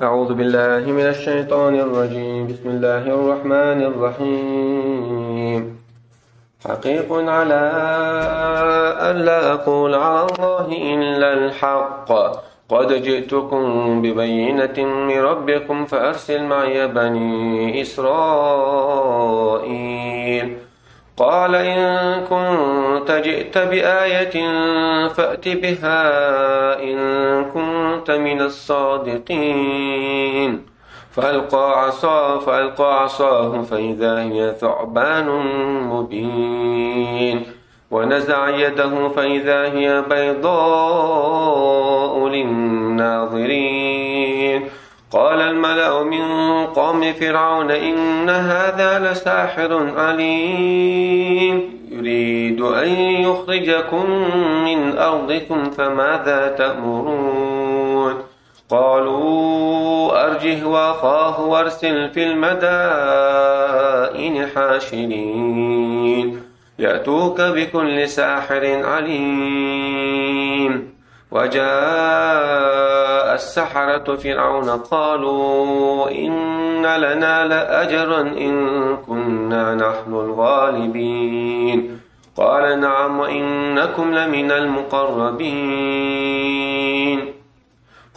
أعوذ بالله من الشيطان الرجيم. بسم الله الرحمن الرحيم. حقيق على ألا أقول على الله إلا الحق. قد جئتكم ببينة من ربكم فأرسل معي بني إسرائيل. قال إن كنت جئت بآية فأت بها إن كنت من الصادقين. فألقى عصاه فإذا هي ثعبان مبين. ونزع يده فإذا هي بيضاء للناظرين. قال الملأ من قوم فرعون إن هذا لساحر عليم يريد أن يخرجكم من أرضكم فماذا تأمرون. قالوا أرجه وأخاه وارسل في المدائن حاشرين يأتوك بكل ساحر عليم. وجاء السحرة فرعون قالوا إن لنا لأجرا إن كنا نحن الغالبين. قال نعم وإنكم لمن المقربين.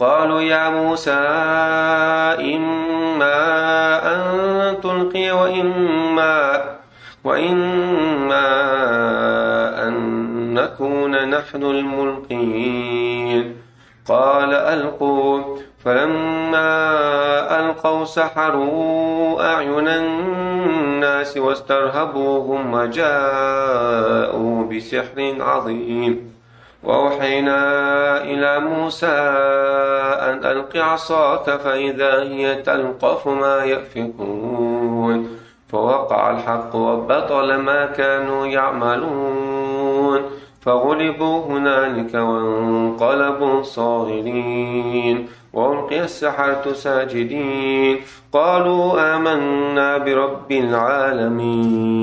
قالوا يا موسى إما أن تلقي وإما أن نكون نحن الملقين. قال ألقوا. فلما ألقوا سحروا أعين الناس واسترهبوهم وجاءوا بسحر عظيم. وأوحينا إلى موسى أن ألق عصاك فإذا هي تلقف ما يأفكون. فوقع الحق وبطل ما كانوا يعملون. فغلبوا هنالك وانقلبوا صاغرين. وألقي السحرة ساجدين قالوا آمنا برب العالمين.